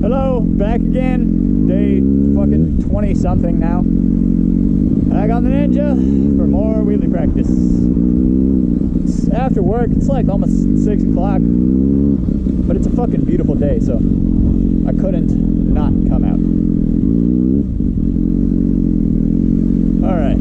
Hello, back again. Day fucking 20 something now. Back on the Ninja for more wheelie practice. It's after work, it's like almost 6 o'clock, but it's a fucking beautiful day, so I couldn't not come out. Alright.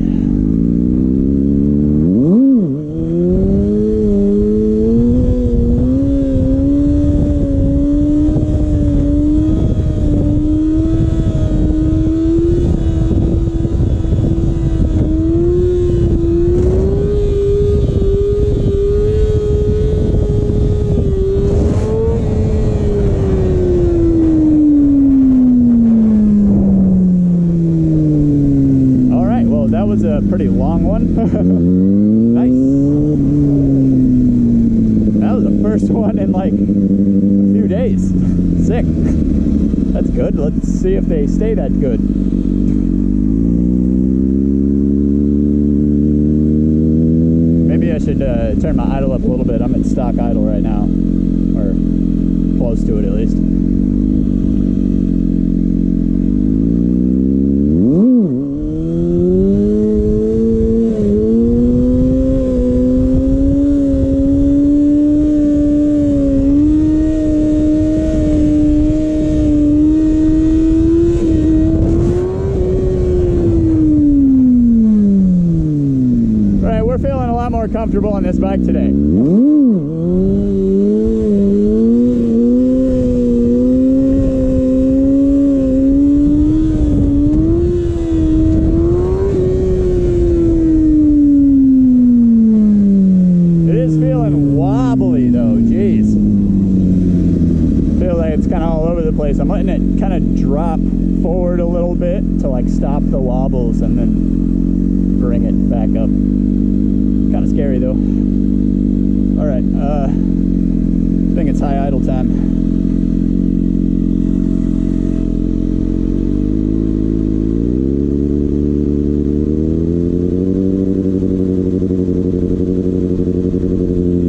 A pretty long one. Nice. That was the first one in like a few days. Sick. That's good. Let's see if they stay that good. Maybe I should turn my idle up a little bit. I'm at stock idle right now, or close to it at least. More comfortable on this bike today. It is feeling wobbly though, jeez. Feel like it's kind of all over the place. I'm letting it kind of drop forward a little bit to like stop the wobbles and then bring it back up. Kind of scary though. All right, I think it's high idle time.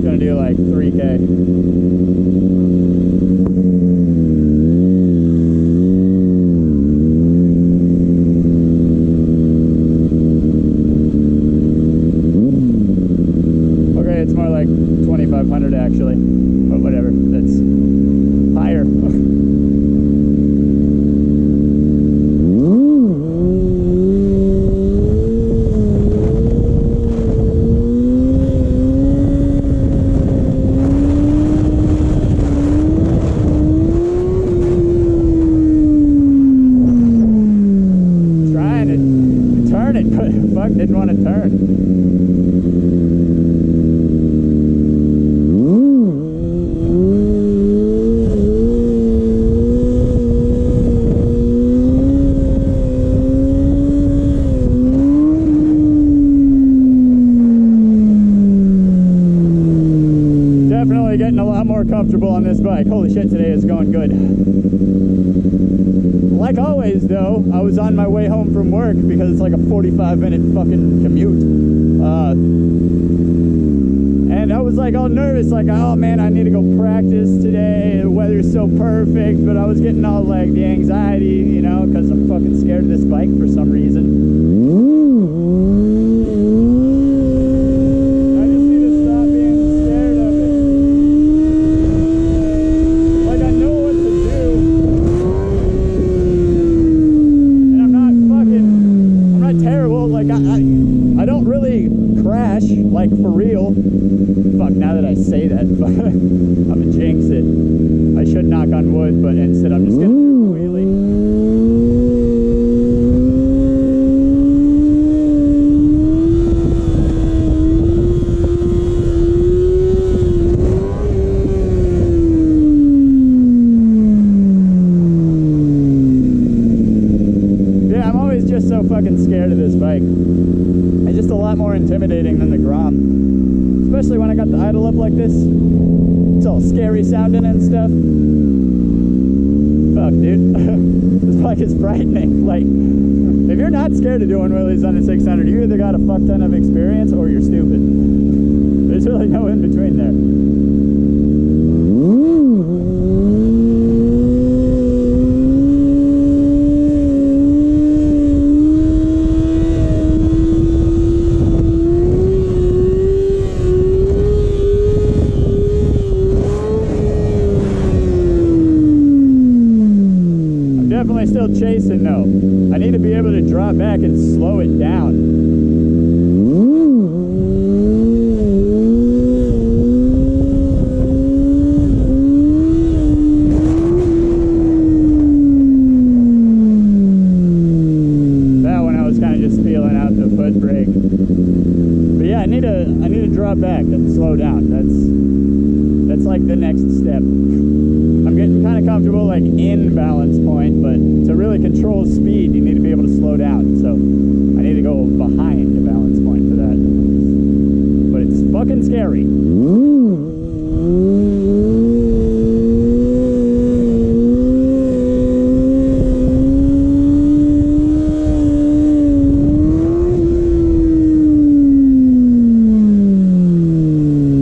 Gonna do like 3K. It's more like 2,500 actually, but whatever, that's higher. Trying to turn it, but fuck, didn't want to turn. Getting a lot more comfortable on this bike. Holy shit, today is going good. Like always though, I was on my way home from work because it's like a 45-minute fucking commute. And I was like all nervous, like, oh man, I need to go practice today. The weather's so perfect, but I was getting all like the anxiety, you know, because I'm fucking scared of this bike for some reason. I don't really crash, like for real. Fuck, now that I say that, I'm gonna jinx it. I should knock on wood, but instead I'm just gonna do a wheelie. Yeah, I'm always just so fucking scared of this bike. It's just a lot more intimidating than the Grom, especially when I got the idle up like this. It's all scary sounding and stuff. Fuck, dude. This bike is frightening. Like, if you're not scared of doing wheelies on a 600, you either got a fuck ton of experience or you're stupid. There's really no in between there. definitely still chasing though. I need to be able to drop back and slow it down. That one I was kind of just feeling out the foot brake. But yeah, I need to drop back and slow down. That's like the next step. I'm getting kind of comfortable like in balance point, but to really control speed, you need to be able to slow down. So I need to go behind the balance point for that. But it's fucking scary.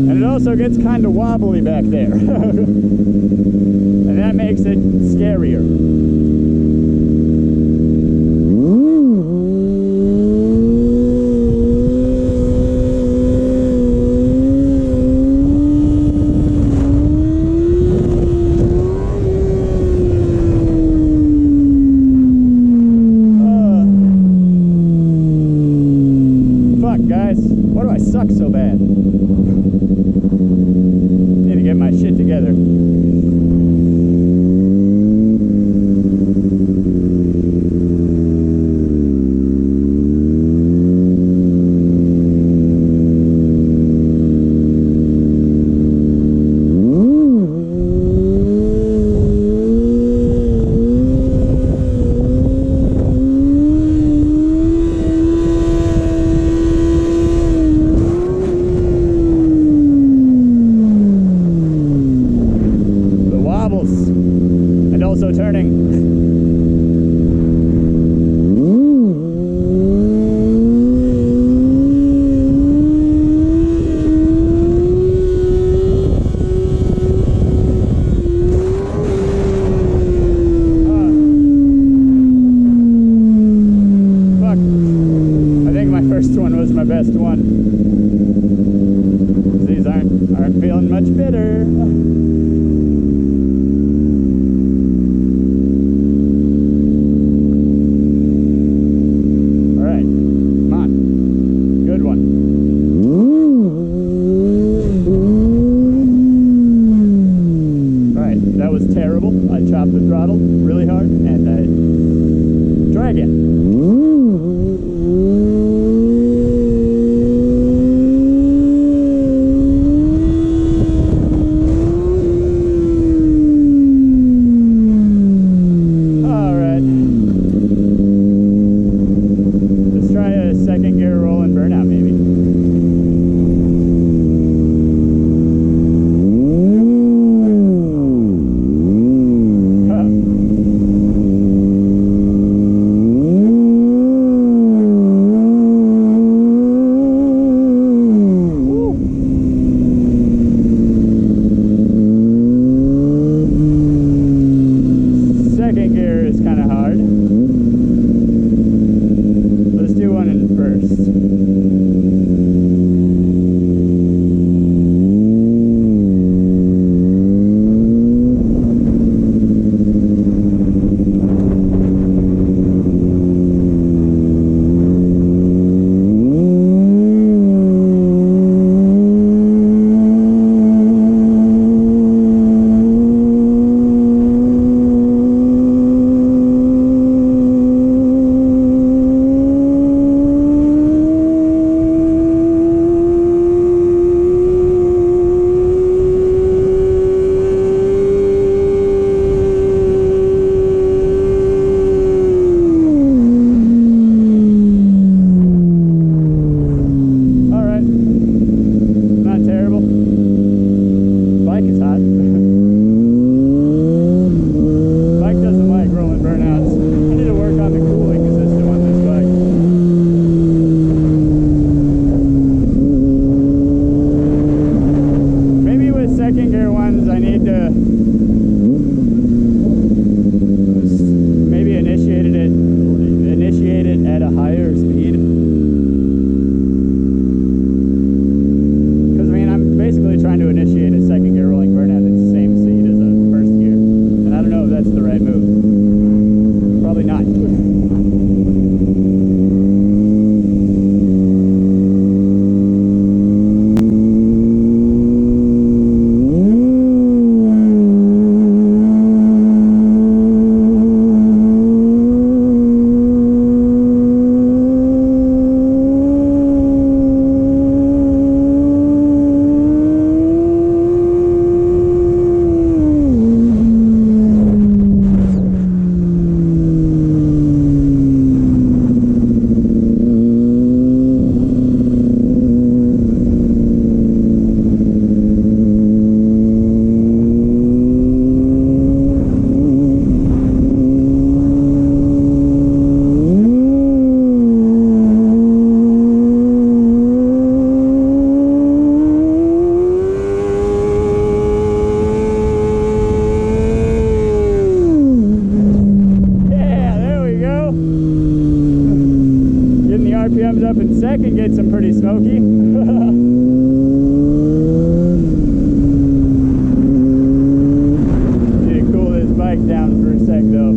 And it also gets kind of wobbly back there. And that makes it scarier. Fuck, guys. Why do I suck so bad? Need to get my shit together. And also turning. Fuck. I think my first one was my best one. These aren't feeling much better. That was terrible. I chopped the throttle really hard and I try again. All right. Let's try a second gear roll and burnout maybe. sec though.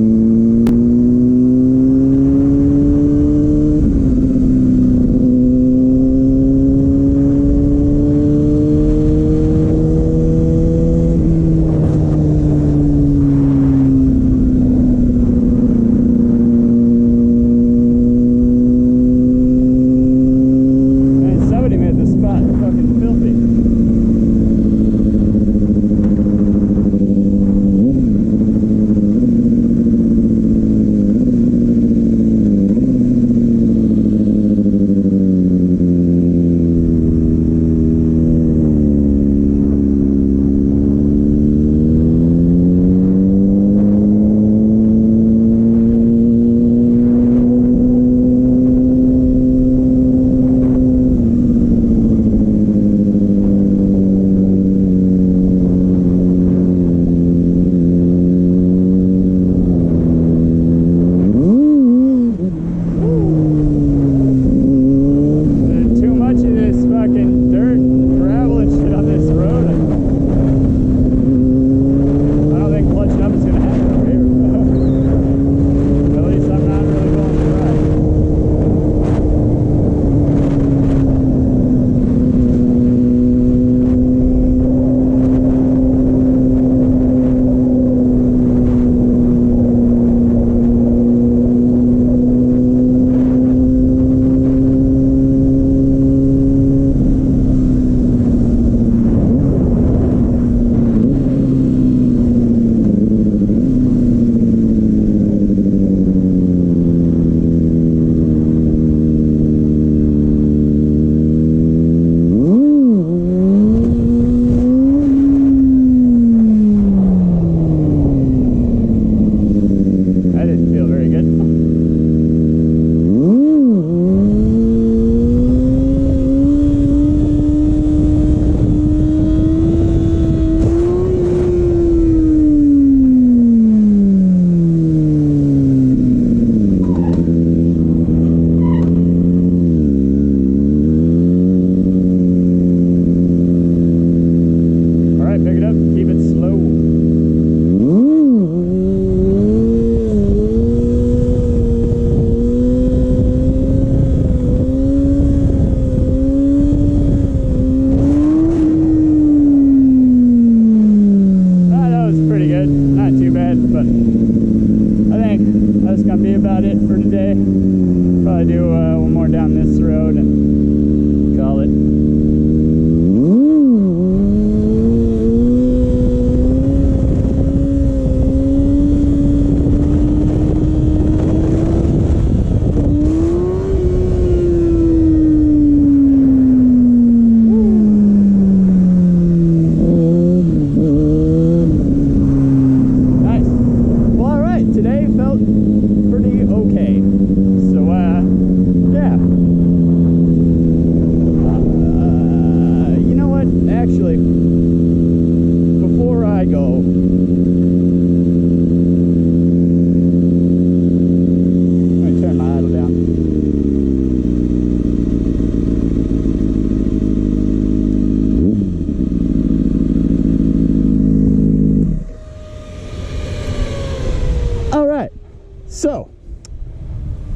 So,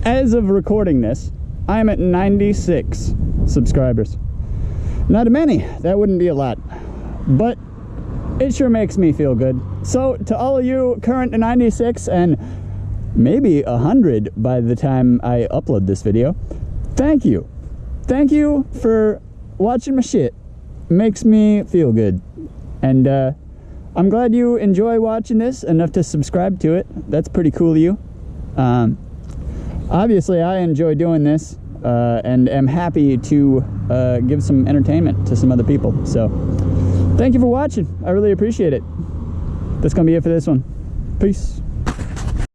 as of recording this, I'm at 96 subscribers. Not many, that wouldn't be a lot, but it sure makes me feel good. So, to all of you current 96 and maybe 100 by the time I upload this video, thank you. Thank you for watching my shit. Makes me feel good. And I'm glad you enjoy watching this enough to subscribe to it. That's pretty cool of you. Obviously, I enjoy doing this and am happy to give some entertainment to some other people. So, thank you for watching. I really appreciate it. That's going to be it for this one. Peace.